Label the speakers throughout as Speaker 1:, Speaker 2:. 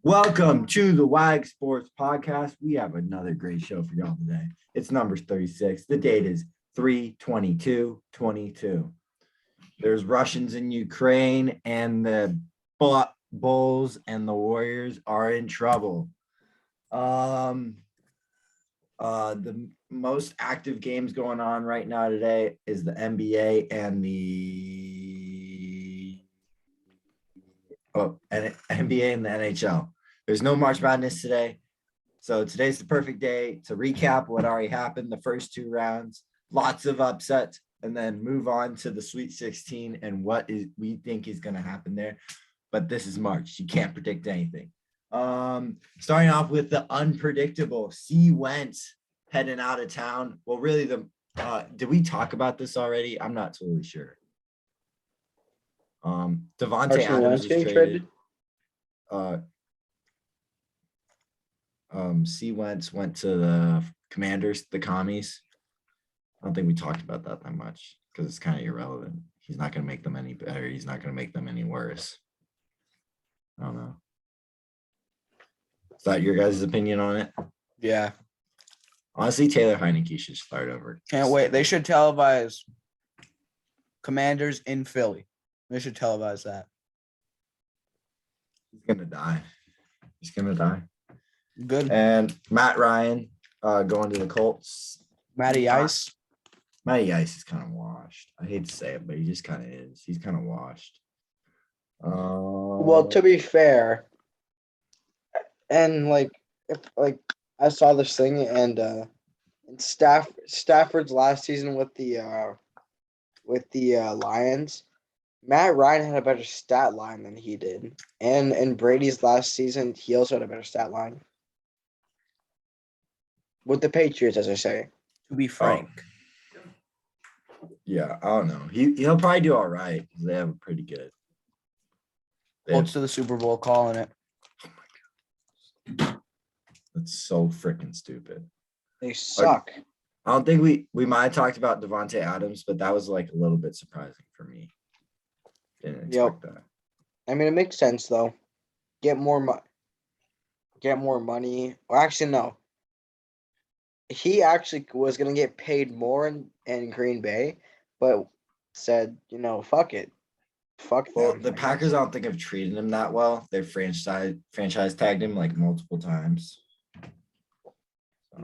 Speaker 1: Welcome to the WAG Sports Podcast. We have another great show for y'all today. It's number 36. The date is 3/22/22. There's Russians in Ukraine, and the Bulls and the Warriors are in trouble. The most active games going on right now today is the NBA and the NBA and the NHL. There's no March Madness today. So today's the perfect day to recap what already happened the first two rounds, lots of upsets, and then move on to the Sweet 16 and what we think is going to happen there. But this is March. You can't predict anything. Starting off with the unpredictable C. Wentz heading out of town. Well, really, did we talk about this already? I'm not totally sure. Devontae Adams was traded. C. Wentz went to the Commanders, the Commies. I don't think we talked about that much because it's kind of irrelevant. He's not going to make them any better. He's not going to make them any worse. I don't know. Is that your guys' opinion on it?
Speaker 2: Yeah.
Speaker 1: Honestly, Taylor Heineke should start over.
Speaker 2: Can't wait. They should televise Commanders in Philly. They should televise that.
Speaker 1: He's going to die. He's going to die.
Speaker 2: Good.
Speaker 1: And Matt Ryan going to the Colts.
Speaker 2: Matty Ice.
Speaker 1: Matty Ice is kind of washed. I hate to say it, but he just kind of is. He's kind of washed.
Speaker 3: Well, to be fair, and if I saw this thing, and Stafford's last season with the Lions, Matt Ryan had a better stat line than he did, and in Brady's last season, he also had a better stat line with the Patriots, as I say.
Speaker 2: To be frank.
Speaker 1: Yeah, I don't know. He'll probably do all right because they have a pretty good.
Speaker 2: Colts to the Super Bowl, calling it.
Speaker 1: Oh my god, that's so freaking stupid.
Speaker 3: They suck.
Speaker 1: I don't think we might have talked about Devontae Adams, but that was like a little bit surprising for me. Didn't expect that.
Speaker 3: I mean, it makes sense though. Get more money. Well, actually, no. He actually was going to get paid more in Green Bay, but said, fuck it. Fuck
Speaker 1: Well,
Speaker 3: them.
Speaker 1: the Packers, I don't think have treated him that well. They franchise tagged him like multiple times. So.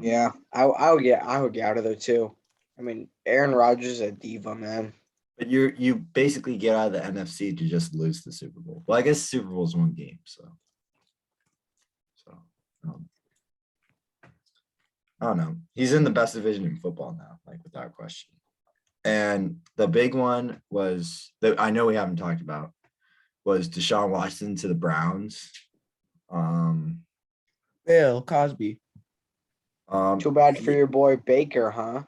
Speaker 3: Yeah, I would get out of there too. I mean, Aaron Rodgers is a diva, man.
Speaker 1: But you basically get out of the NFC to just lose the Super Bowl. Well, I guess Super Bowl is one game, so I don't know. He's in the best division in football now, like without question. And the big one was that I know we haven't talked about was Deshaun Watson to the Browns.
Speaker 2: Bill Cosby.
Speaker 3: Too bad for your boy Baker, huh?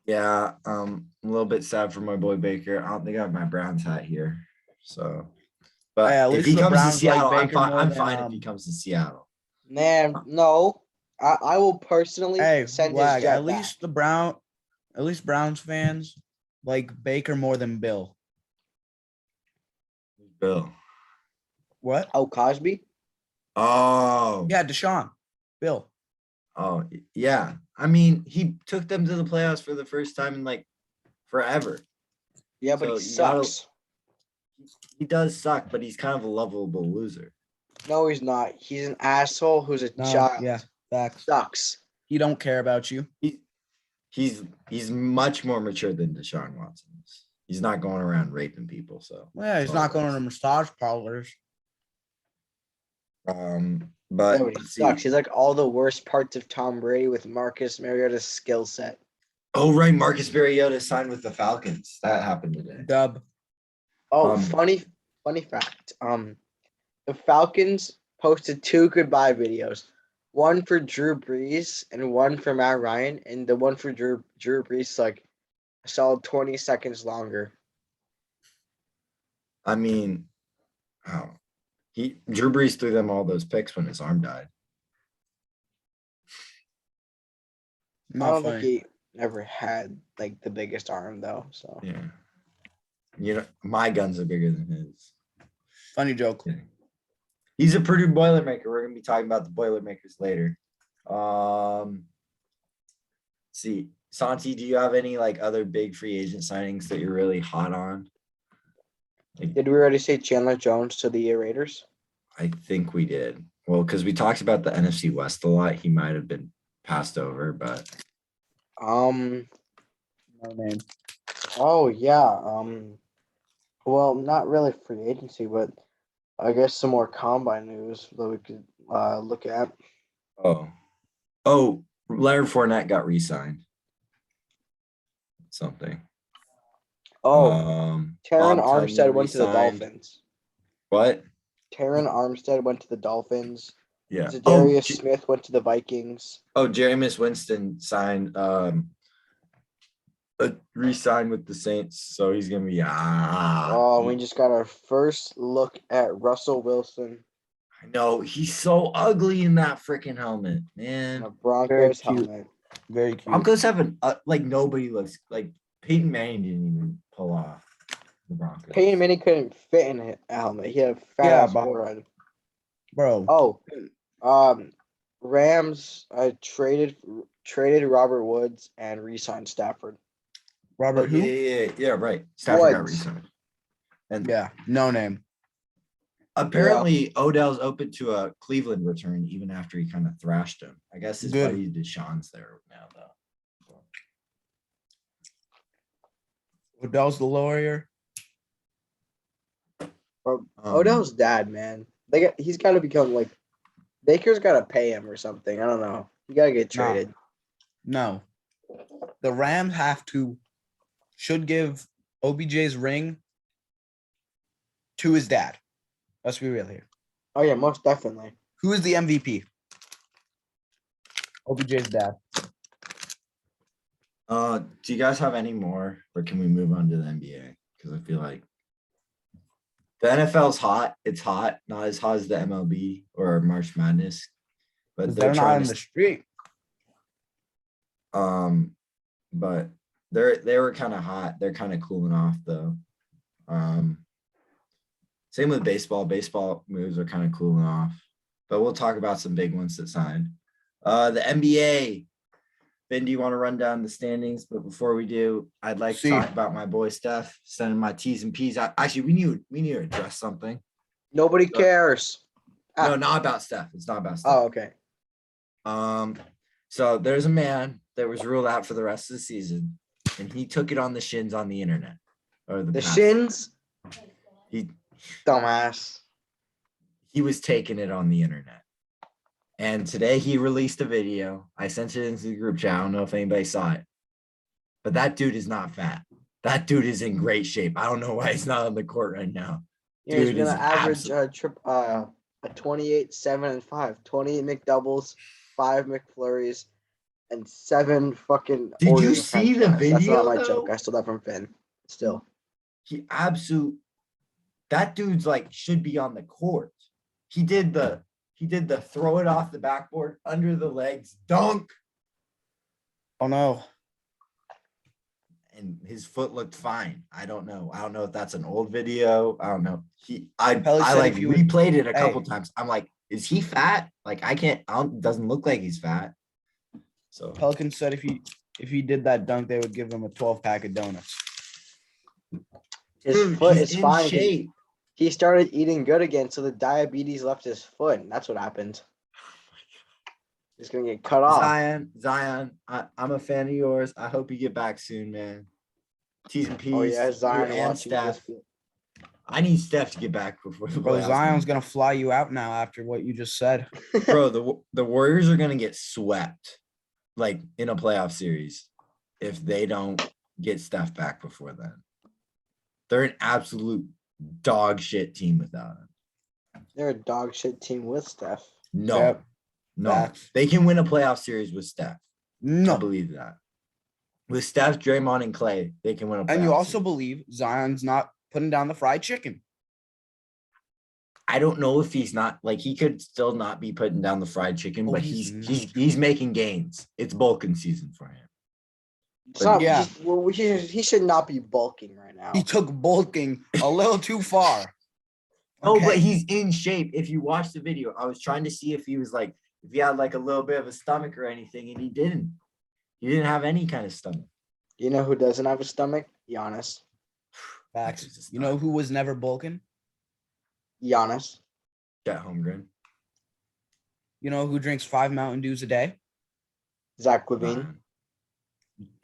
Speaker 1: Yeah, I'm a little bit sad for my boy Baker. I don't think I have my Browns hat here. So, but if he comes to Seattle, I'm fine if he comes to Seattle.
Speaker 3: Man, no. I will personally send
Speaker 2: WAG,
Speaker 3: his jet
Speaker 2: at least Browns fans like Baker more than Bill.
Speaker 1: Bill.
Speaker 2: What?
Speaker 3: Oh, Cosby?
Speaker 1: Oh.
Speaker 2: Yeah, Deshaun. Bill.
Speaker 1: Oh, yeah. I mean, he took them to the playoffs for the first time in like forever.
Speaker 3: Yeah, but he sucks.
Speaker 1: He does suck, but he's kind of a lovable loser.
Speaker 3: No, he's not. He's an asshole who's a child.
Speaker 2: Yeah, facts.
Speaker 3: Sucks.
Speaker 2: He don't care about you.
Speaker 1: He's much more mature than Deshaun Watson is. He's not going around raping people. So
Speaker 2: yeah, he's not going to massage parlors.
Speaker 1: But
Speaker 3: he sucks. He's like all the worst parts of Tom Brady with Marcus Mariota's skill set.
Speaker 1: Oh right, Marcus Mariota signed with the Falcons. That happened today.
Speaker 2: Dub.
Speaker 3: Oh, funny fact. The Falcons posted 2 goodbye videos. One for Drew Brees and one for Matt Ryan, and the one for Drew Brees is like a solid 20 seconds longer.
Speaker 1: I mean, Drew Brees threw them all those picks when his arm died.
Speaker 3: I don't think he ever had like the biggest arm though. So
Speaker 1: yeah, my guns are bigger than his.
Speaker 2: Funny joke.
Speaker 1: Yeah. He's a Purdue Boilermaker. We're gonna be talking about the Boilermakers later. See, Santi, do you have any like other big free agent signings that you're really hot on?
Speaker 3: Did we already say Chandler Jones to the Raiders?
Speaker 1: I think we did. Well, because we talked about the NFC West a lot, he might have been passed over, but
Speaker 2: No name.
Speaker 3: Oh yeah. Well, not really free agency, but I guess some more combine news that we could look at.
Speaker 1: oh, Leonard Fournette got re-signed. Something.
Speaker 3: Oh, Taron
Speaker 1: Bob
Speaker 3: Armstead
Speaker 1: Tunyon
Speaker 3: went to the
Speaker 1: re-signed.
Speaker 3: Dolphins.
Speaker 1: What?
Speaker 3: Taron Armstead went to the Dolphins.
Speaker 1: Yeah.
Speaker 3: Zadarius Smith went to the Vikings.
Speaker 1: Jameis Winston signed re-signed with the Saints, so he's gonna be
Speaker 3: We just got our first look at Russell Wilson.
Speaker 1: I know he's so ugly in that freaking helmet, man.
Speaker 3: A Broncos helmet.
Speaker 2: Very cute.
Speaker 1: Broncos have like nobody looks like Peyton Manning didn't even pull off the Broncos.
Speaker 3: Peyton Manning couldn't fit in a helmet. He had a fat ass forehead.
Speaker 2: Bro.
Speaker 3: Rams traded Robert Woods and re-signed Stafford.
Speaker 2: Robert who?
Speaker 1: Yeah, right. Stafford got re-signed. And
Speaker 2: yeah, no name.
Speaker 1: Apparently, Odell's open to a Cleveland return even after he kind of thrashed him. I guess his buddy Deshaun's there now, though.
Speaker 2: Odell's the lawyer.
Speaker 3: Odell's dad, man. He's got to become like Baker's got to pay him or something. I don't know. You got to get traded.
Speaker 2: No. The Rams should give OBJ's ring to his dad. Let's be real here.
Speaker 3: Oh, yeah, most definitely.
Speaker 2: Who is the MVP? OBJ's dad.
Speaker 1: Do you guys have any more, or can we move on to the NBA? Because I feel like the NFL's hot. It's hot, not as hot as the MLB or March Madness, but
Speaker 2: they're not on the street.
Speaker 1: But they were kind of hot. They're kind of cooling off though. Same with baseball. Baseball moves are kind of cooling off, but we'll talk about some big ones that signed. The NBA. Ben, do you want to run down the standings? But before we do, I'd like to talk about my boy Steph, sending my T's and P's. Actually, we need to address something.
Speaker 3: Nobody cares.
Speaker 1: No, not about Steph. It's not about Steph.
Speaker 3: Oh, okay.
Speaker 1: So there's a man that was ruled out for the rest of the season, and he took it on the shins on the internet. Or the
Speaker 3: shins? Dumbass.
Speaker 1: He was taking it on the internet. And today he released a video. I sent it into the group chat. I don't know if anybody saw it. But that dude is not fat. That dude is in great shape. I don't know why he's not on the court right now.
Speaker 3: Yeah, dude, he's going to average a 28, 7, and 5. 28 McDoubles, 5 McFlurries, and 7 fucking.
Speaker 1: Did you see the video?
Speaker 3: That's not my joke. I stole that from Finn. Still.
Speaker 1: That dude's like should be on the court. He did the throw it off the backboard under the legs dunk.
Speaker 2: Oh no.
Speaker 1: And his foot looked fine. I don't know if that's an old video. I don't know. I replayed it a couple times. I'm like, is he fat? Like doesn't look like he's fat. So
Speaker 2: Pelican said if he did that dunk, they would give him a 12-pack of donuts.
Speaker 3: His foot is fine. Shape. He started eating good again, so the diabetes left his foot, and that's what happened. He's gonna get cut off.
Speaker 1: Zion, I'm a fan of yours. I hope you get back soon, man. T's and P's.
Speaker 3: Oh yeah, Zion
Speaker 1: and Steph. I need Steph to get back before the
Speaker 2: playoffs. Zion's gonna fly you out now after what you just said.
Speaker 1: Bro, the Warriors are gonna get swept, like in a playoff series, if they don't get Steph back before then. They're an absolute dog shit team without him.
Speaker 3: They're a dog shit team with Steph.
Speaker 1: No. They can win a playoff series with Steph. No, I believe that. With Steph, Draymond, and Clay, they can win a playoff
Speaker 2: And you also
Speaker 1: series.
Speaker 2: believe Zion's not putting down the fried chicken.
Speaker 1: I don't know if he's not, like, he could still not be putting down the fried chicken, but he's making gains. It's bulking season for him.
Speaker 3: He should not be bulking right now.
Speaker 2: He took bulking a little too far.
Speaker 1: Oh, but
Speaker 2: Okay.
Speaker 1: he's in shape. If you watch the video, I was trying to see if he was like, if he had like a little bit of a stomach or anything, and he didn't. He didn't have any kind of stomach.
Speaker 3: You know who doesn't have a stomach? Giannis.
Speaker 2: Facts. You know who was never bulking?
Speaker 3: Giannis.
Speaker 1: Get Holmgren.
Speaker 2: You know who drinks 5 Mountain Dews a day?
Speaker 3: Zach Levine.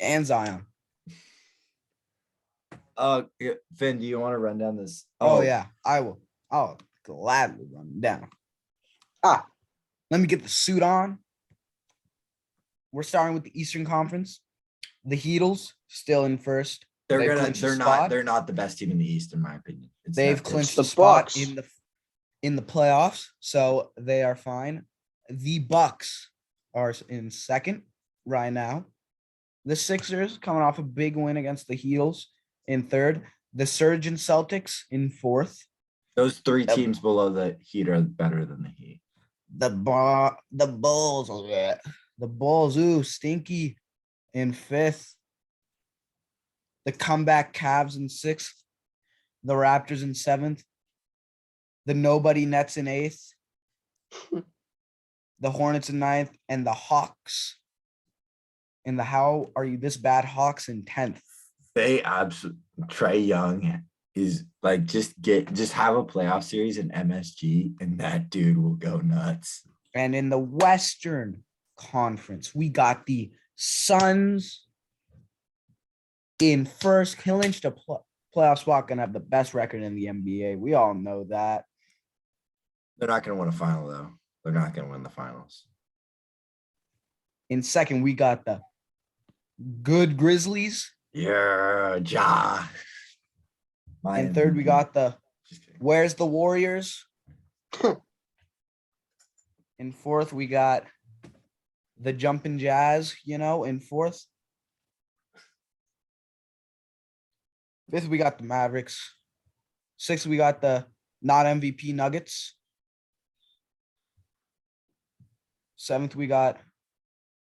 Speaker 2: And Zion.
Speaker 1: Yeah, Finn, do you want to run down this?
Speaker 2: Oh yeah, I will. I'll gladly run down.
Speaker 3: Ah.
Speaker 2: Let me get the suit on. We're starting with the Eastern Conference. The Heatles still in first. They've clinched a spot.
Speaker 1: They're not the best team in the East, in my opinion.
Speaker 2: They've clinched
Speaker 3: the
Speaker 2: a spot
Speaker 3: Bucks.
Speaker 2: in the playoffs, so they are fine. The Bucks are in second right now. The Sixers coming off a big win against the Heatles in third. The Surge and Celtics in fourth.
Speaker 1: Those three teams below the Heat are better than the Heat.
Speaker 2: The Bulls, ooh, stinky in fifth. The comeback Cavs in sixth. The Raptors in seventh. The nobody Nets in eighth. The Hornets in ninth, and the Hawks. And the how are you this bad Hawks in 10th.
Speaker 1: They absolutely Trae Young is like just have a playoff series in MSG and that dude will go nuts.
Speaker 2: And in the Western Conference, we got the Suns in first, clinched a playoff spot, gonna have the best record in the NBA. We all know that.
Speaker 1: They're not gonna win a final though. They're not gonna win the finals.
Speaker 2: In second, we got the good Grizzlies.
Speaker 1: Yeah, Ja.
Speaker 2: In third, we got the where's the Warriors? In fourth, we got the Jumpin' Jazz, in fourth. Fifth, we got the Mavericks. Sixth, we got the not MVP Nuggets. Seventh, we got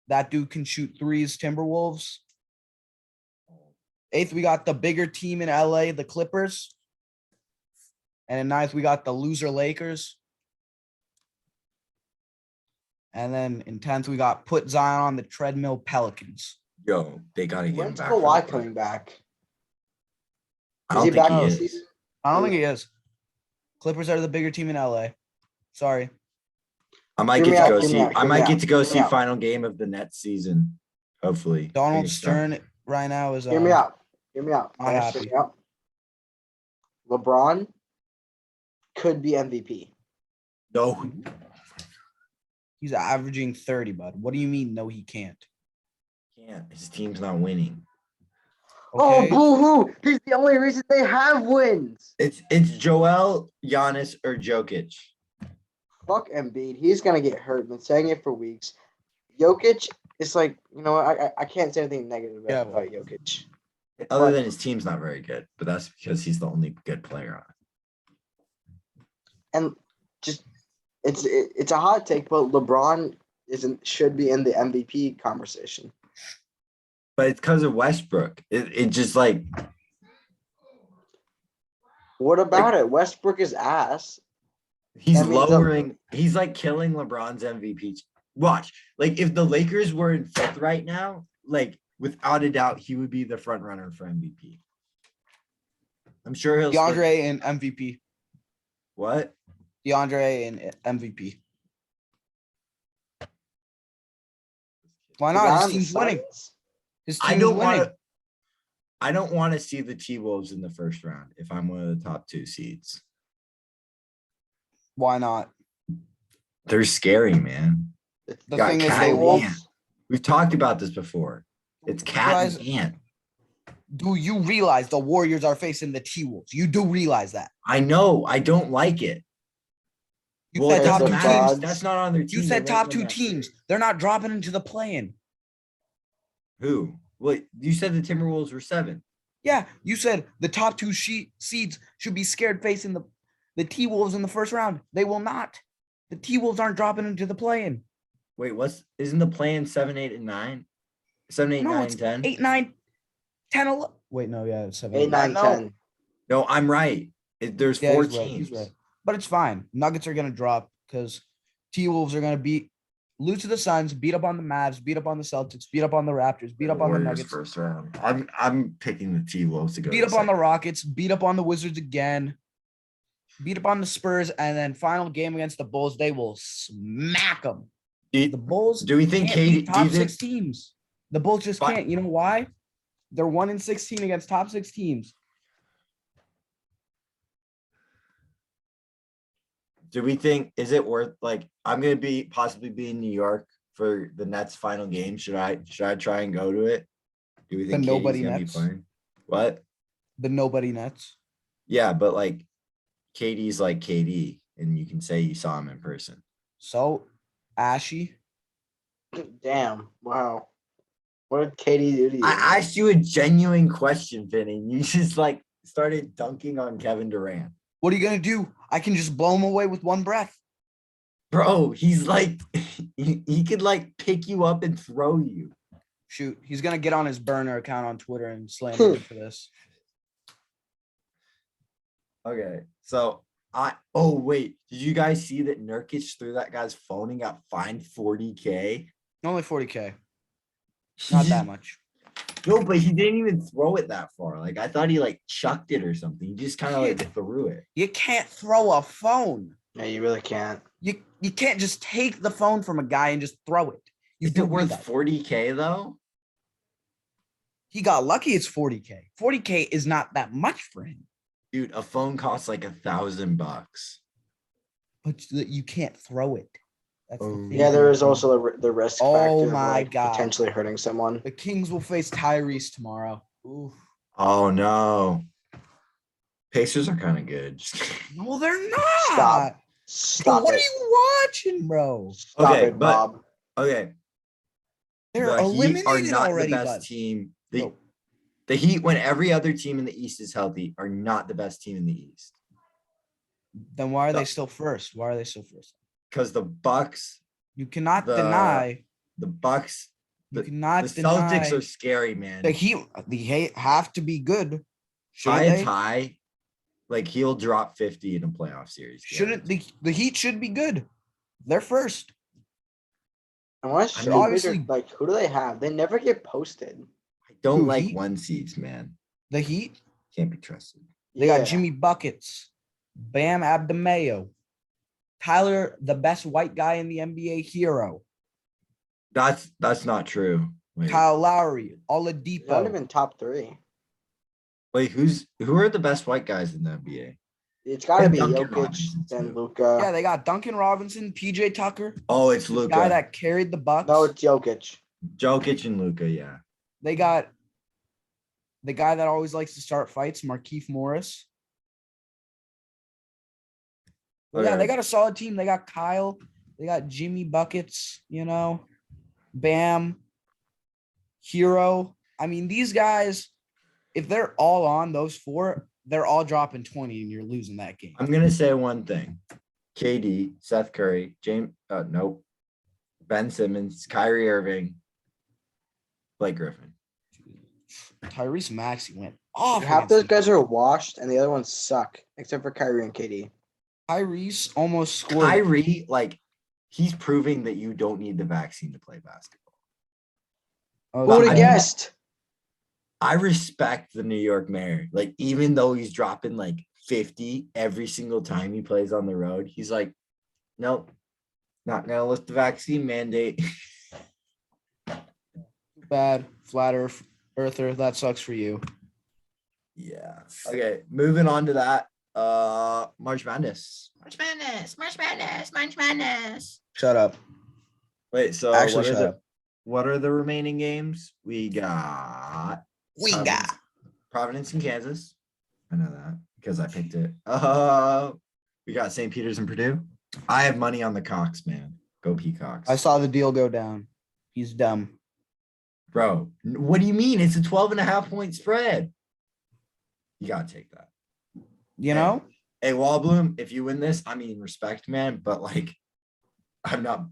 Speaker 2: that dude can shoot threes, Timberwolves. Eighth, we got the bigger team in LA, the Clippers. And in ninth, we got the loser Lakers. And then in 10th, we got put Zion on the treadmill Pelicans.
Speaker 1: Yo, they gotta get him
Speaker 3: When's
Speaker 1: back.
Speaker 3: Kawhi coming back?
Speaker 1: I don't
Speaker 3: Is he
Speaker 1: think
Speaker 3: back
Speaker 1: he
Speaker 3: this
Speaker 1: is.
Speaker 3: season?
Speaker 2: I don't think he is. Clippers are the bigger team in LA. Sorry.
Speaker 1: I might
Speaker 3: Hear
Speaker 1: get
Speaker 3: me
Speaker 1: to
Speaker 3: out,
Speaker 1: go
Speaker 3: hear me
Speaker 1: see.
Speaker 3: out,
Speaker 1: I
Speaker 3: hear
Speaker 1: might
Speaker 3: me
Speaker 1: get
Speaker 3: out,
Speaker 1: to go
Speaker 3: hear
Speaker 1: see
Speaker 3: me out.
Speaker 1: final game of the Nets season. Hopefully,
Speaker 2: Donald
Speaker 1: Fingers
Speaker 2: Stern right now is
Speaker 3: Hear me out. Hear me out.
Speaker 2: Not
Speaker 3: Guys, hear
Speaker 2: happy.
Speaker 3: me out. LeBron could be MVP.
Speaker 1: no.
Speaker 2: He's averaging 30, bud. What do you mean? No, he can't.
Speaker 1: Can't. His team's not winning.
Speaker 3: Oh,
Speaker 2: Okay.
Speaker 3: boo-hoo. He's the only reason they have wins.
Speaker 1: It's Joel, Giannis, or Jokic.
Speaker 3: Fuck Embiid. He's going to get hurt. Been saying it for weeks. Jokic is like, I can't say anything negative
Speaker 2: Yeah,
Speaker 3: about Jokic.
Speaker 1: Other than his team's not very good, but that's because he's the only good player on it.
Speaker 3: And just it's a hot take, but LeBron should be in the MVP conversation.
Speaker 1: But it's because of Westbrook. It just like
Speaker 3: What about it? Westbrook is ass.
Speaker 1: he's
Speaker 3: That means
Speaker 1: lowering. He's like killing LeBron's MVP. Watch, like if the Lakers were in fifth right now, like without a doubt, he would be the front runner for MVP. I'm sure he'll.
Speaker 2: DeAndre and MVP.
Speaker 1: What?
Speaker 2: DeAndre and MVP. Why not? His team's winning. His
Speaker 1: I
Speaker 2: team's
Speaker 1: don't
Speaker 2: winning.
Speaker 1: want to. I don't want to see the T-Wolves in the first round if I'm one of the top 2 seeds.
Speaker 2: Why not?
Speaker 1: They're scary, man.
Speaker 2: The
Speaker 1: Got
Speaker 2: thing is,
Speaker 1: Cat
Speaker 2: they
Speaker 1: and
Speaker 2: won't.
Speaker 1: Ant. We've talked about this before. It's Cat and Ant.
Speaker 2: Do you realize the Warriors are facing the T-Wolves? You do realize that.
Speaker 1: I know. I don't like it.
Speaker 2: You
Speaker 1: Well,
Speaker 2: said
Speaker 1: it
Speaker 2: top
Speaker 1: doesn't
Speaker 2: two
Speaker 1: matter.
Speaker 2: teams.
Speaker 1: That's not on their team.
Speaker 2: You said
Speaker 1: They're
Speaker 2: top
Speaker 1: making
Speaker 2: 2
Speaker 1: that
Speaker 2: teams.
Speaker 1: series.
Speaker 2: They're not dropping into the play-in.
Speaker 1: Who? Wait, you said the Timberwolves were 7.
Speaker 2: Yeah, you said the top 2 seeds should be scared facing the T-Wolves in the first round. They will not. The T-Wolves aren't dropping into the play-in.
Speaker 1: Wait, isn't the play-in 7, 8, and 9? 7, 8,
Speaker 2: No,
Speaker 1: 9,
Speaker 2: it's
Speaker 1: 10?
Speaker 2: 8, 9, 10, 11. Wait, no, yeah, it's 7,
Speaker 3: 8, 9,
Speaker 2: no.
Speaker 3: 10.
Speaker 1: No, I'm right. There's
Speaker 2: Yeah,
Speaker 1: 4
Speaker 2: he's right.
Speaker 1: teams.
Speaker 2: He's right. but it's fine. Nuggets are gonna drop because T-Wolves are gonna lose to the Suns, beat up on the Mavs, beat up on the Celtics, beat up on the Raptors, beat up on the
Speaker 1: Warriors
Speaker 2: Nuggets,
Speaker 1: first round. I'm picking the T-Wolves to go.
Speaker 2: beat
Speaker 1: to
Speaker 2: up on the
Speaker 1: second.
Speaker 2: Rockets, beat up on the Wizards again, beat up on the Spurs, and then final game against the Bulls, they will smack them. The Bulls
Speaker 1: Do we think
Speaker 2: can't beat
Speaker 1: Katie? Do you
Speaker 2: top
Speaker 1: think?
Speaker 2: 6 teams. The Bulls just
Speaker 1: Fi-
Speaker 2: can't. You know why? They're 1-16 against top 6 teams.
Speaker 1: Do we think? Is it worth? Like, I'm gonna possibly be in New York for the Nets final game. Should I try and go to it? Do we think
Speaker 2: nobody
Speaker 1: Katie's gonna
Speaker 2: Nets?
Speaker 1: be playing? What?
Speaker 2: The nobody Nets.
Speaker 1: Yeah, but like, Katie's like KD, and you can say you saw him in person.
Speaker 2: So, Ashy.
Speaker 3: Damn. Wow. What did Katie do to you?
Speaker 1: I asked you a genuine question, Vinny. You just like started dunking on Kevin Durant.
Speaker 2: What are you gonna do? I can just blow him away with one breath.
Speaker 1: Bro, he's like he could like pick you up and throw you.
Speaker 2: Shoot, he's gonna get on his burner account on Twitter and slander me for this.
Speaker 1: Okay. So wait, did you guys see that Nurkic threw that guy's phone and got fined $40K?
Speaker 2: Only 40K. Not that much.
Speaker 1: No, but he didn't even throw it that far. Like I thought he like chucked it or something. He just kind of like threw it.
Speaker 2: You can't throw a phone.
Speaker 3: Yeah, you really can't.
Speaker 2: You can't just take the phone from a guy and just throw it.
Speaker 1: Is it worth $40K though?
Speaker 2: He got lucky. It's 40K. 40K is not that much for him.
Speaker 1: Dude, a phone costs like $1,000.
Speaker 2: But you can't throw it. That's the thing.
Speaker 3: Yeah, there is also the risk factor of
Speaker 2: my God.
Speaker 3: potentially hurting someone.
Speaker 2: The Kings will face Tyrese tomorrow. Oof.
Speaker 1: Oh no. Pacers are kind of good.
Speaker 2: No, they're not.
Speaker 3: Stop.
Speaker 2: Bro,
Speaker 3: Stop
Speaker 2: what
Speaker 3: it.
Speaker 2: are you watching, bro?
Speaker 3: Stop
Speaker 1: Okay,
Speaker 3: it,
Speaker 1: but-
Speaker 3: Bob.
Speaker 1: Okay.
Speaker 2: They're
Speaker 1: The Heat
Speaker 2: eliminated
Speaker 1: are not
Speaker 2: already,
Speaker 1: the best
Speaker 2: bud.
Speaker 1: team.
Speaker 2: No.
Speaker 1: The Heat, when every other team in the East is healthy, are not the best team in the East.
Speaker 2: Then why are
Speaker 1: No.
Speaker 2: they still first? Why are they still first?
Speaker 1: Because the Bucks,
Speaker 2: You cannot
Speaker 1: The
Speaker 2: deny.
Speaker 1: the Bucks,
Speaker 2: You
Speaker 1: the
Speaker 2: cannot
Speaker 1: Celtics
Speaker 2: deny.
Speaker 1: are scary, man.
Speaker 2: The Heat have to be good. Shouldn't
Speaker 1: High
Speaker 2: they?
Speaker 1: tie, like he'll drop 50 in a playoff series.
Speaker 2: Shouldn't the Heat should be good? They're first.
Speaker 3: And what's
Speaker 1: I mean,
Speaker 3: stupid,
Speaker 2: obviously-
Speaker 3: like, who do they have? They never get posted.
Speaker 1: I don't
Speaker 2: Who,
Speaker 1: like
Speaker 2: Heat?
Speaker 1: 1 seeds, man.
Speaker 2: The Heat.
Speaker 1: Can't be trusted.
Speaker 2: They got Jimmy Buckets, Bam Abdemayo, Tyler, the best white guy in the NBA, hero,
Speaker 1: That's not true. Wait,
Speaker 2: Kyle Lowry,
Speaker 3: Not
Speaker 2: Oladipo.
Speaker 3: even top 3.
Speaker 1: who are the best white guys in the NBA?
Speaker 3: It's got to
Speaker 1: And
Speaker 3: be
Speaker 1: Duncan
Speaker 3: Jokic,
Speaker 1: Robinson,
Speaker 3: then
Speaker 1: too.
Speaker 3: Luka.
Speaker 2: Yeah, they got Duncan Robinson, PJ Tucker,
Speaker 1: Oh, it's
Speaker 2: the
Speaker 1: Luka.
Speaker 2: guy that carried the Bucks.
Speaker 3: No, it's Jokic.
Speaker 1: Jokic and Luka, yeah.
Speaker 2: They got the guy that always likes to start fights, Markieff Morris. Well, yeah,
Speaker 1: Okay.
Speaker 2: they got a solid team. They got Kyle. They got Jimmy Buckets, Bam, Hero. I mean, these guys, if they're all on those 4, they're all dropping 20 and you're losing that game.
Speaker 1: I'm gonna say one thing. KD, Seth Curry, Ben Simmons, Kyrie Irving, Blake Griffin.
Speaker 2: Tyrese Maxey went off.
Speaker 3: Half
Speaker 2: against
Speaker 3: those
Speaker 2: the
Speaker 3: guys are washed, and the other ones suck, except for Kyrie and KD.
Speaker 2: Tyrese almost scored.
Speaker 1: Kyrie, like, he's proving that you don't need the vaccine to play basketball.
Speaker 2: Oh,
Speaker 3: Who would have
Speaker 1: I mean-
Speaker 3: guessed?
Speaker 1: I respect the New York mayor. Like, even though he's dropping like 50 every single time he plays on the road, he's like, nope, not gonna lift the vaccine mandate.
Speaker 2: Bad flat earther. That sucks for you.
Speaker 1: Yeah. Okay. Moving on to that. March Madness.
Speaker 4: March Madness.
Speaker 2: Shut up.
Speaker 1: Wait, so
Speaker 2: Actually, shut up.
Speaker 1: what are the remaining games? We got Providence and Kansas. I know that because I picked it. We got St. Peter's and Purdue. I have money on the Cox, man. Go Peacocks.
Speaker 2: I saw the deal go down. He's dumb.
Speaker 1: Bro, what do you mean? It's a 12.5-point spread. You gotta take that.
Speaker 2: You know?
Speaker 1: Hey, Wallbloom, if you win this, I mean, respect, man, but like, I'm not.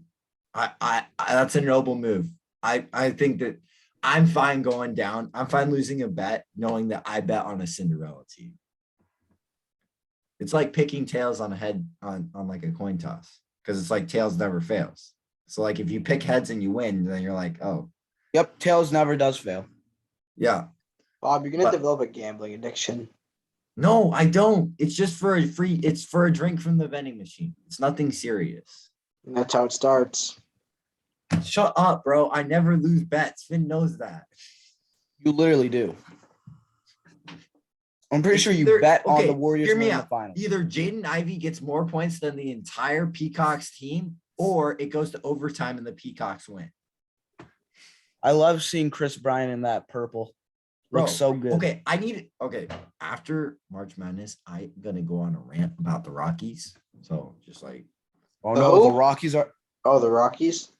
Speaker 1: I that's a noble move. I think that I'm fine going down. I'm fine losing a bet, knowing that I bet on a Cinderella team. It's like picking tails on a head on like a coin toss because it's like tails never fails. So like if you pick heads and you win, then you're like, oh
Speaker 2: Yep, tails never does fail.
Speaker 1: yeah.
Speaker 3: Bob, you're gonna
Speaker 1: But-
Speaker 3: develop a gambling addiction.
Speaker 1: No, I don't. It's just for a free. It's for a drink from the vending machine. It's nothing serious.
Speaker 3: And that's how it starts.
Speaker 1: Shut up, bro. I never lose bets. Finn knows that.
Speaker 2: You literally do. I'm pretty
Speaker 1: It's
Speaker 2: sure you
Speaker 1: either-
Speaker 2: bet on
Speaker 1: okay,
Speaker 2: the Warriors
Speaker 1: hear me
Speaker 2: winning the
Speaker 1: out.
Speaker 2: finals.
Speaker 1: Either Jaden Ivey gets more points than the entire Peacocks team, or it goes to overtime and the Peacocks win.
Speaker 2: I love seeing Chris Bryant in that purple.
Speaker 1: Bro,
Speaker 2: Looks so good.
Speaker 1: Okay, after March Madness, I'm gonna go on a rant about the Rockies. So just like
Speaker 2: Oh no,
Speaker 3: Who?
Speaker 2: the Rockies
Speaker 3: Oh, the Rockies?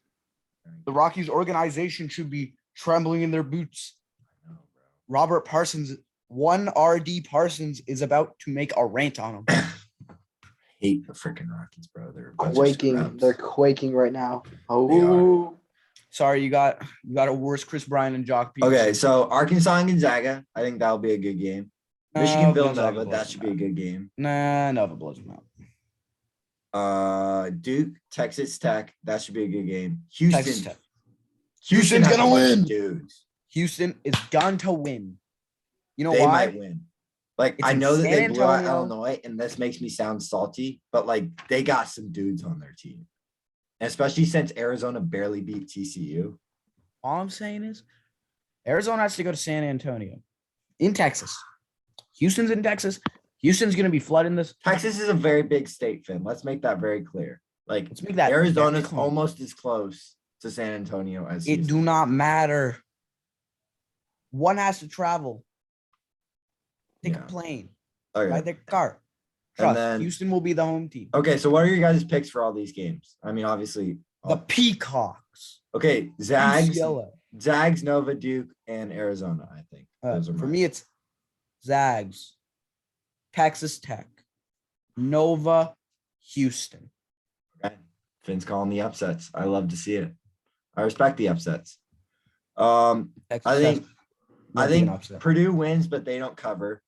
Speaker 2: organization should be trembling in their boots.
Speaker 1: I know, bro.
Speaker 2: Robert Parsons, one RD Parsons is about to make a rant on him.
Speaker 1: Hate the freaking Rockies, bro. They're a bunch of
Speaker 3: Quaking.
Speaker 1: scrubs.
Speaker 3: They're quaking right now.
Speaker 1: They
Speaker 3: Oh,
Speaker 2: Sorry, you got a worse Chris Bryant and Jock Peterson.
Speaker 1: Okay, so Arkansas and Gonzaga, I think that'll be a good game. Michigan
Speaker 2: Gonzaga
Speaker 1: Villanova,
Speaker 2: blows
Speaker 1: that should be a
Speaker 2: them
Speaker 1: good game.
Speaker 2: Nah, Nova blows them out.
Speaker 1: Duke, Texas Tech, that should be a good game. Houston,
Speaker 2: Texas Tech.
Speaker 1: Houston's
Speaker 2: Houston's gonna win.
Speaker 1: Dudes,
Speaker 2: Houston is going to win. You know
Speaker 1: they
Speaker 2: why?
Speaker 1: might win. Like
Speaker 2: It's
Speaker 1: I
Speaker 2: in
Speaker 1: know that
Speaker 2: San
Speaker 1: they blew out
Speaker 2: Antonio.
Speaker 1: Illinois, and this makes me sound salty, but like they got some dudes on their team, especially since Arizona barely beat TCU.
Speaker 2: All I'm saying is Arizona has to go to San Antonio in Texas. Houston's in Texas. Houston's going to be flooding this.
Speaker 1: Texas is a very big state, Finn. Let's make that very clear. Like
Speaker 2: Let's make that
Speaker 1: Arizona's
Speaker 2: very clear.
Speaker 1: almost as close to San Antonio as
Speaker 2: It
Speaker 1: Houston.
Speaker 2: do not matter. One has to travel. Take
Speaker 1: Yeah.
Speaker 2: a plane.
Speaker 1: Okay.
Speaker 2: Ride their car.
Speaker 1: And
Speaker 2: Trust.
Speaker 1: then-
Speaker 2: Houston will be the home team.
Speaker 1: Okay, so what are your guys' picks for all these games? I mean, obviously,
Speaker 2: The Peacocks.
Speaker 1: okay, Zags,
Speaker 2: UCLA.
Speaker 1: Nova, Duke, and Arizona. I think those are
Speaker 2: For
Speaker 1: mine.
Speaker 2: me, it's Zags, Texas Tech, Nova, Houston.
Speaker 1: Okay. Finn's calling the upsets. I love to see it. I respect the upsets.
Speaker 2: Texas
Speaker 1: I think
Speaker 2: Tech will be an upset.
Speaker 1: Purdue wins, but they don't cover.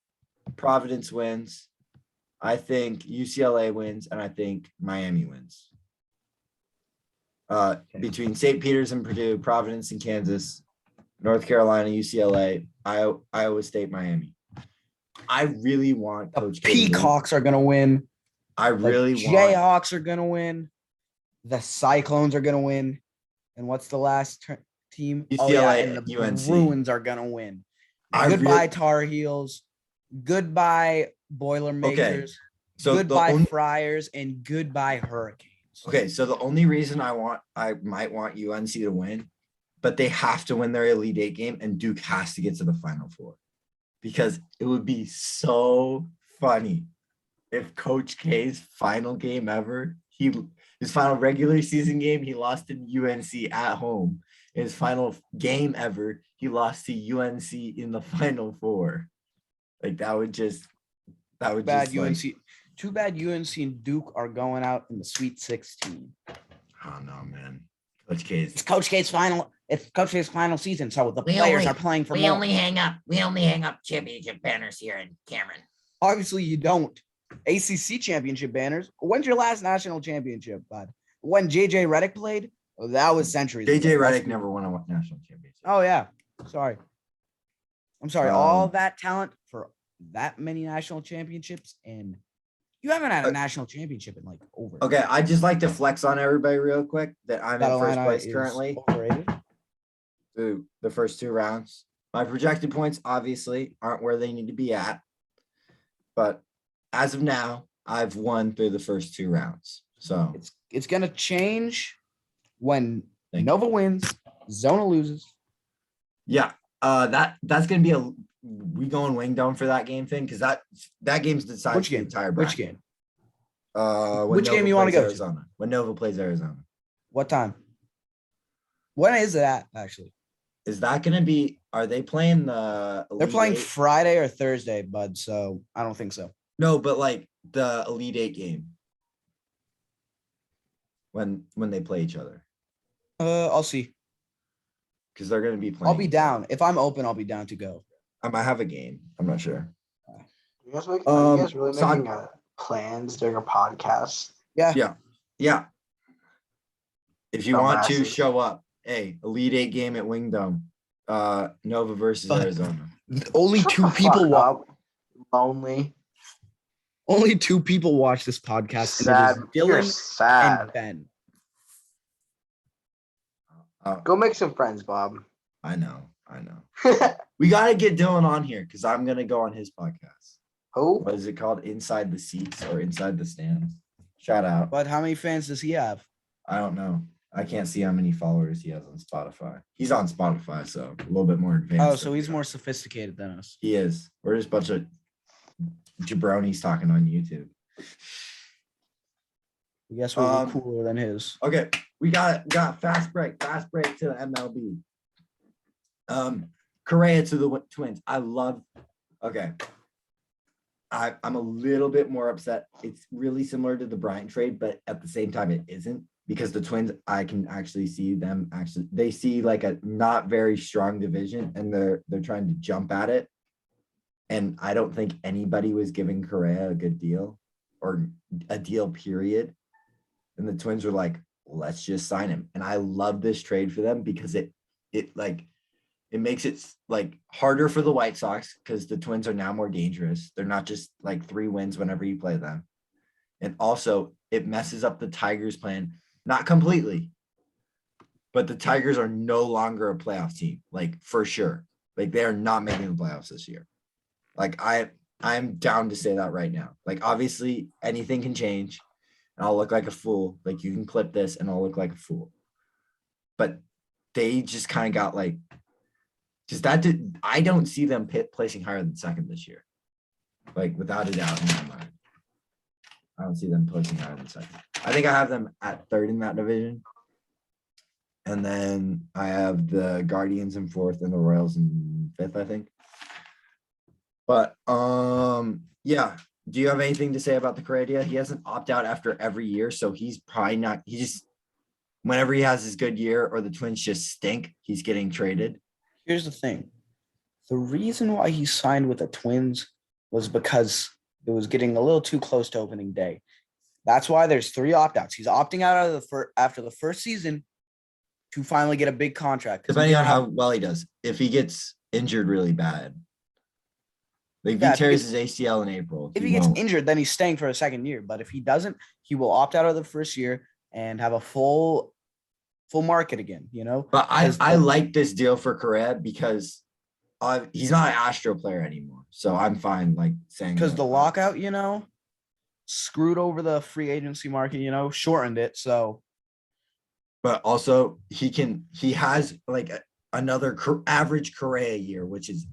Speaker 1: Providence wins. I think UCLA wins, and I think Miami wins. Between St. Peter's and Purdue, Providence and Kansas, North Carolina, UCLA, Iowa State, Miami. I really want
Speaker 2: The
Speaker 1: Coach K to win.
Speaker 2: Peacocks are going to win.
Speaker 1: I
Speaker 2: The
Speaker 1: really want.
Speaker 2: Jayhawks are going to win. The Cyclones are going to win. And what's the last team?
Speaker 1: UCLA,
Speaker 2: and the
Speaker 1: UNC.
Speaker 2: Bruins are going to win.
Speaker 1: I
Speaker 2: Goodbye,
Speaker 1: really-
Speaker 2: Tar Heels. Goodbye, Boilermakers.
Speaker 1: So the
Speaker 2: Goodbye,
Speaker 1: only-
Speaker 2: Friars. And goodbye, Hurricanes.
Speaker 1: Okay, so the only reason I might want UNC to win, but they have to win their Elite Eight game, and Duke has to get to the Final Four, because it would be so funny if Coach K's final game ever, his final regular season game, he lost to UNC at home. His final game ever, he lost to UNC in the Final Four. Like that would
Speaker 2: Bad
Speaker 1: just like,
Speaker 2: UNC. Too bad UNC and Duke are going out in the Sweet 16.
Speaker 1: oh no, man. Coach K's
Speaker 2: It's Coach K's final. It's Coach K's final season, so the
Speaker 4: We
Speaker 2: players
Speaker 4: only-
Speaker 2: are playing for
Speaker 4: We
Speaker 2: more.
Speaker 4: only hang up championship banners here in Cameron.
Speaker 2: Obviously, you don't. ACC championship banners. When's your last national championship, bud? When JJ Redick played? Oh, that was centuries.
Speaker 1: JJ
Speaker 2: ago.
Speaker 1: Redick never won a national championship.
Speaker 2: Oh yeah. Sorry. I'm sorry. All
Speaker 1: Um,
Speaker 2: that talent for that many national championships, and you haven't had a national championship in like over.
Speaker 1: Okay, I'd just like to flex on everybody real quick that I'm in first
Speaker 2: Carolina
Speaker 1: place
Speaker 2: is
Speaker 1: currently
Speaker 2: overrated.
Speaker 1: through the first two rounds. My projected points obviously aren't where they need to be at, but as of now, I've won through the first two rounds. So
Speaker 2: It's gonna change when
Speaker 1: Thank you.
Speaker 2: Nova wins, Zona loses.
Speaker 1: yeah, that's gonna be we going wing dome for that game thing, because that game's decided
Speaker 2: Which
Speaker 1: the
Speaker 2: game?
Speaker 1: entire
Speaker 2: Which
Speaker 1: bracket.
Speaker 2: game?
Speaker 1: When
Speaker 2: Which game
Speaker 1: Nova
Speaker 2: you wanna
Speaker 1: plays
Speaker 2: go to?
Speaker 1: Arizona. When Nova plays Arizona.
Speaker 2: What time? When is that actually?
Speaker 1: Is that gonna be? Are they playing the?
Speaker 2: They're
Speaker 1: Elite
Speaker 2: playing
Speaker 1: Eight?
Speaker 2: Friday or Thursday, bud. So I don't think so.
Speaker 1: No, but like the Elite Eight game. When they play each other,
Speaker 2: I'll see.
Speaker 1: because they're gonna be playing.
Speaker 2: I'll be down. If I'm open, I'll be down to go.
Speaker 1: I might have a game. I'm not sure.
Speaker 3: You guys, are you
Speaker 1: Um,
Speaker 3: guys really
Speaker 1: so
Speaker 3: making a plans during a podcast.
Speaker 2: Yeah.
Speaker 1: Yeah. If you want to
Speaker 3: Dumbasses.
Speaker 1: show up, hey, Elite Eight game at Wingdome, Nova versus
Speaker 2: But-
Speaker 1: Arizona.
Speaker 2: Only
Speaker 3: Shut
Speaker 2: two
Speaker 3: the
Speaker 2: people
Speaker 3: fuck
Speaker 2: watch.
Speaker 3: up. Lonely.
Speaker 2: Only two people watch this podcast,
Speaker 3: Sad.
Speaker 2: and it
Speaker 3: You're
Speaker 2: is Dylan
Speaker 3: sad.
Speaker 2: and Ben.
Speaker 3: Go make some friends, Bob.
Speaker 1: I know. We gotta get Dylan on here because I'm gonna go on his podcast.
Speaker 3: Who?
Speaker 1: What is it called? Inside the Seats or Inside the Stands? Shout out.
Speaker 2: But how many fans does he have?
Speaker 1: I don't know. I can't see how many followers he has on Spotify. He's on Spotify, so a little bit more advanced.
Speaker 2: Oh, so
Speaker 1: than
Speaker 2: he's
Speaker 1: we
Speaker 2: more
Speaker 1: are.
Speaker 2: sophisticated than us.
Speaker 1: He is. We're just a bunch of jabronis talking on YouTube.
Speaker 2: I guess we're cooler than his.
Speaker 1: Okay, we got fast break to the MLB. Correa to the Twins. Okay. I'm a little bit more upset. It's really similar to the Bryant trade, but at the same time it isn't, because the Twins, I can actually see them they see like a not very strong division and they're trying to jump at it. And I don't think anybody was giving Correa a good deal or a deal period. And the Twins were like, let's just sign him. And I love this trade for them because it makes it like harder for the White Sox because the Twins are now more dangerous. They're not just like 3 wins whenever you play them. And also it messes up the Tigers' plan, not completely, but the Tigers are no longer a playoff team, like for sure. Like they are not making the playoffs this year. Like I'm down to say that right now. Like obviously anything can change and I'll look like a fool. Like you can clip this and I'll look like a fool. But they just kind of got like, I don't see them placing higher than second this year. Like without a doubt in my mind. I don't see them placing higher than second. I think I have them at third in that division. And then I have the Guardians in fourth and the Royals in fifth, I think. But yeah. Do you have anything to say about the Correa? He hasn't opted out after every year, so he's probably not. He just, whenever he has his good year or the Twins just stink, he's getting traded.
Speaker 2: Here's the thing. The reason why he signed with the Twins was because it was getting a little too close to opening day. That's why there's 3 opt-outs. He's opting out of after the first season to finally get a big contract.
Speaker 1: Depending on how well he does. If he gets injured really bad. Like if
Speaker 2: Yeah,
Speaker 1: he tears his ACL in April.
Speaker 2: If he gets injured, then he's staying for a second year. But if he doesn't, he will opt out of the first year and have a full market again, you know?
Speaker 1: But I like this deal for Correa because he's not an Astro player anymore. So I'm fine like saying
Speaker 2: because the lockout, you know, screwed over the free agency market, you know, shortened it. So
Speaker 1: but also he has like another average Correa year, which is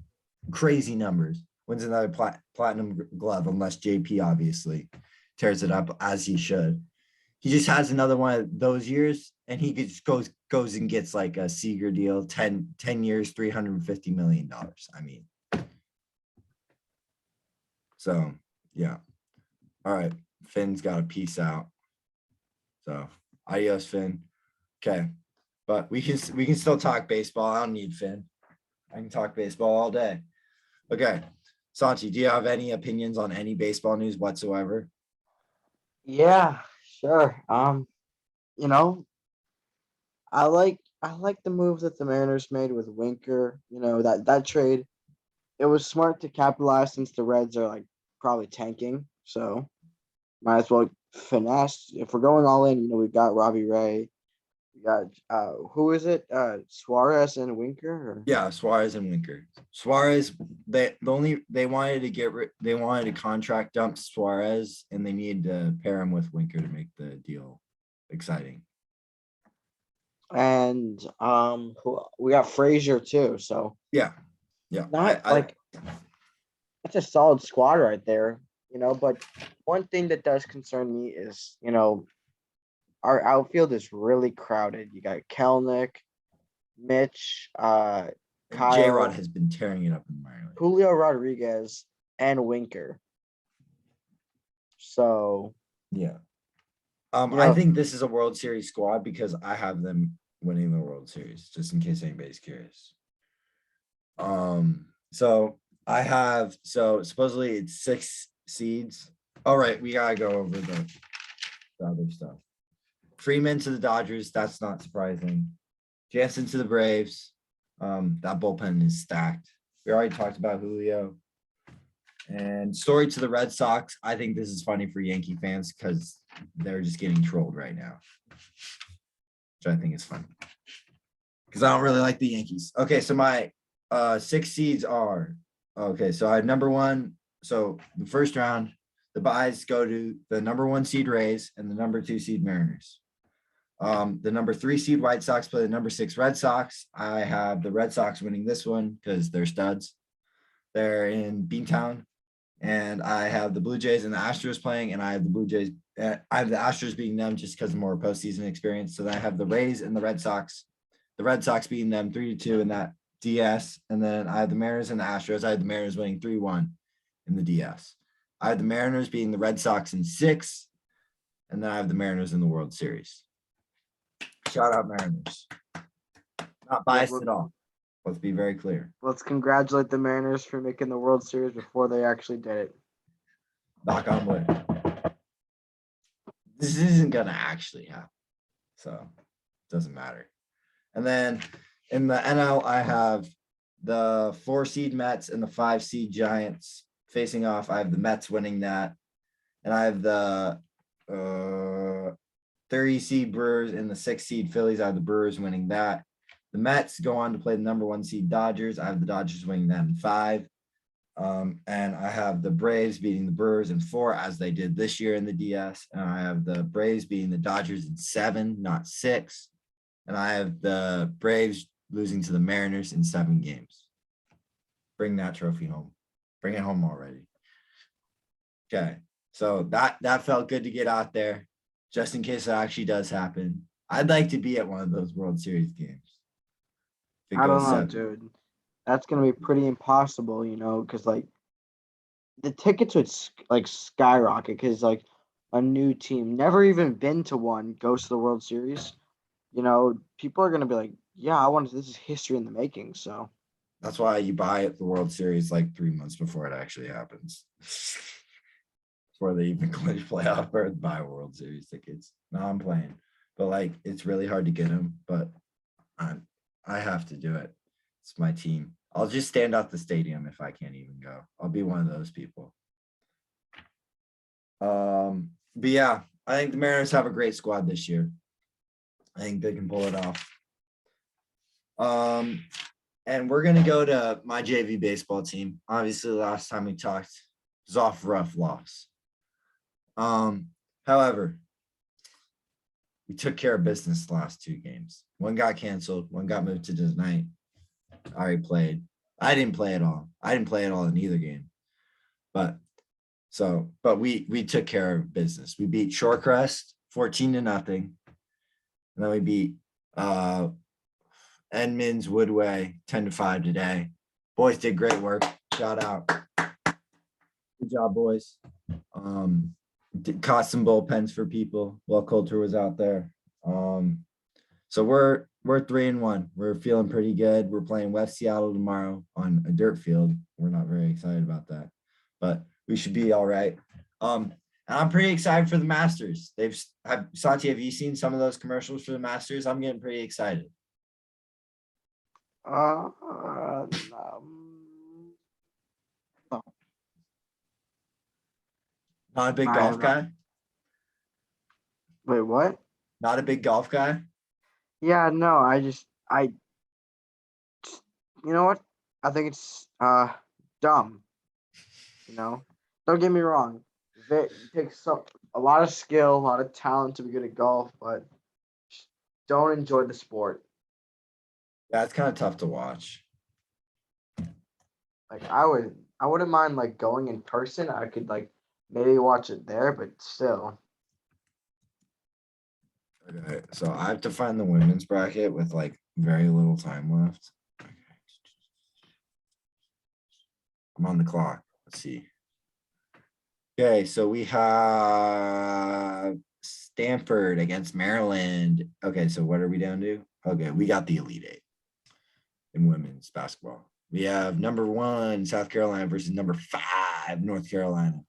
Speaker 1: crazy numbers. Wins another platinum glove, unless JP obviously tears it up as he should. He just has another one of those years, and he just goes and gets like a Seager deal, 10 years, $350 million. I mean, so yeah. All right, Finn's got a peace out. So adios, Finn. Okay, but we can still talk baseball. I don't need Finn. I can talk baseball all day. Okay. Santi, do you have any opinions on any baseball news whatsoever?
Speaker 3: Yeah, sure. You know, I like the move that the Mariners made with Winker. You know, that trade. It was smart to capitalize since the Reds are like probably tanking. So might as well finesse. If we're going all in, you know, we've got Robbie Ray. We got who is it? Suarez and Winker? Or?
Speaker 1: Yeah, Suarez and Winker. Suarez, they wanted to contract dump Suarez, and they needed to pair him with Winker to make the deal exciting.
Speaker 3: And we got Frazier too. So
Speaker 1: Yeah.
Speaker 3: that's a solid squad right there, you know. But one thing that does concern me is, you know, our outfield is really crowded. You got Kelnick, Mitch, Kyle,
Speaker 1: J-Rod has been tearing it up in the minor league.
Speaker 3: Julio Rodriguez, and Winker. So
Speaker 1: Yeah.
Speaker 3: You
Speaker 1: I
Speaker 3: know-
Speaker 1: think this is a World Series squad because I have them winning the World Series, just in case anybody's curious. So supposedly it's 6 seeds All right, we gotta go over the other stuff. Freeman to the Dodgers. That's not surprising. Jansen to the Braves. That bullpen is stacked. We already talked about Julio. And Story to the Red Sox. I think this is funny for Yankee fans because they're just getting trolled right now, which I think is funny because I don't really like the Yankees. Okay, so my 6 seeds are okay. So I have number 1. So the first round, the buys go to the number 1 seed Rays and the number 2 seed Mariners. The number 3 seed White Sox play the number 6 Red Sox. I have the Red Sox winning this one because they're studs. They're in Beantown. And I have the Blue Jays and the Astros playing, and I have the Blue Jays. I have the Astros beating them just because of more postseason experience. So then I have the Rays and the Red Sox. The Red Sox beating them 3-2 in that DS. And then I have the Mariners and the Astros. I have the Mariners winning 3-1 in the DS. I have the Mariners beating the Red Sox in 6. And then I have the Mariners in the World Series. Shout out Mariners. Not biased at all. Let's be very clear.
Speaker 3: Let's congratulate the Mariners for making the World Series before they actually did it.
Speaker 1: Knock on wood. This isn't gonna actually happen, so it doesn't matter. And then in the NL, I have the 4 seed Mets and the 5 seed Giants facing off. I have the Mets winning that, and I have the 30 seed Brewers and the 6 seed Phillies. I have the Brewers winning that. The Mets go on to play the number 1 seed Dodgers. I have the Dodgers winning them in 5. And I have the Braves beating the Brewers in 4, as they did this year in the DS. And I have the Braves beating the Dodgers in 7, not 6. And I have the Braves losing to the Mariners in 7 games. Bring that trophy home. Bring it home already. Okay. So that felt good to get out there, just in case it actually does happen. I'd like to be at one of those World Series games.
Speaker 3: I don't know, dude. That's gonna be pretty impossible, because like the tickets would skyrocket because like a new team, never even been to one, goes to the World Series. People are gonna be like, "Yeah, I want to." This is history in the making. So
Speaker 1: that's why you buy the World Series like 3 months before it actually happens. Before they even go to playoff or buy World Series tickets. No, I'm playing, but like it's really hard to get them. But I have to do it. It's my team. I'll just stand out the stadium if I can't even go. I'll be one of those people. But yeah, I think the Mariners have a great squad this year. I think they can pull it off. And we're gonna go to my JV baseball team. Obviously, the last time we talked, it was off rough loss. However, we took care of business the last 2 games. One got canceled, one got moved to tonight. I already played. I didn't play at all. I didn't play at all in either game. But we took care of business. We beat Shorecrest 14-0. And then we beat Edmonds Woodway 10-5 today. Boys did great work. Shout out. Good job, boys. Caught some bullpens for people while Coulter was out there. So we're 3-1. We're feeling pretty good. We're playing West Seattle tomorrow on a dirt field. We're not very excited about that, but we should be all right. And I'm pretty excited for the Masters. Santi, have you seen some of those commercials for the Masters? I'm getting pretty excited.
Speaker 3: no.
Speaker 1: Not a big golf guy?
Speaker 3: Wait, what?
Speaker 1: Not a big golf guy?
Speaker 3: Yeah, no, you know what? I think it's dumb. Don't get me wrong. It takes a lot of skill, a lot of talent to be good at golf, but just don't enjoy the sport.
Speaker 1: Yeah, it's kind of tough to watch.
Speaker 3: Like I wouldn't mind like going in person. I could like maybe watch it there, but still.
Speaker 1: Okay, so I have to find the women's bracket with like very little time left. Okay. I'm on the clock. Let's see. Okay, so we have Stanford against Maryland. Okay, so what are we down to? Okay, we got the Elite Eight in women's basketball. We have number 1 South Carolina versus number 5 North Carolina.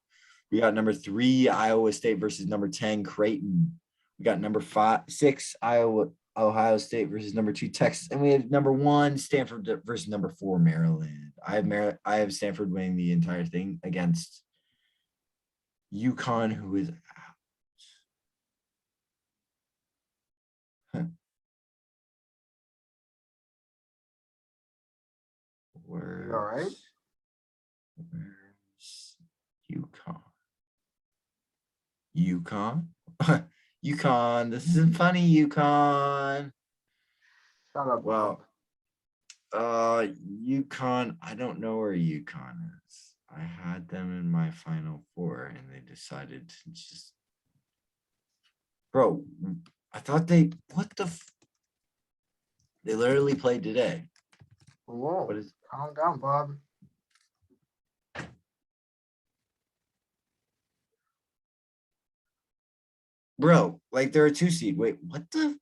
Speaker 1: We got number 3, Iowa State versus number 10, Creighton. We got number 6, Ohio State versus number 2, Texas. And we have number 1, Stanford versus number 4, Maryland. I have Stanford winning the entire thing against UConn, who is out.
Speaker 3: You all right?
Speaker 1: Where's UConn? UConn? UConn. This isn't funny, UConn.
Speaker 3: Shut up.
Speaker 1: Well, UConn. I don't know where UConn is. I had them in my Final Four, and they decided to just. Bro, I thought they. What the? They literally played today.
Speaker 3: Whoa.
Speaker 1: What is?
Speaker 3: Calm down, Bob.
Speaker 1: Bro, like they're a 2 seed. Wait, what the?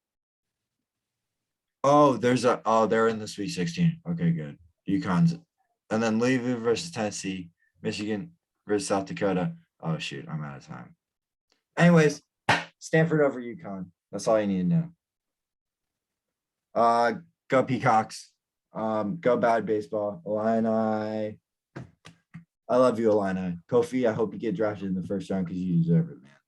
Speaker 1: Oh, they're in the Sweet 16. Okay, good. UConn's, and then Louisville versus Tennessee, Michigan versus South Dakota. Oh shoot, I'm out of time. Anyways, Stanford over UConn. That's all you need to know. Go Peacocks. Go Bad Baseball. Illini. I love you, Illini. Kofi, I hope you get drafted in the first round because you deserve it, man.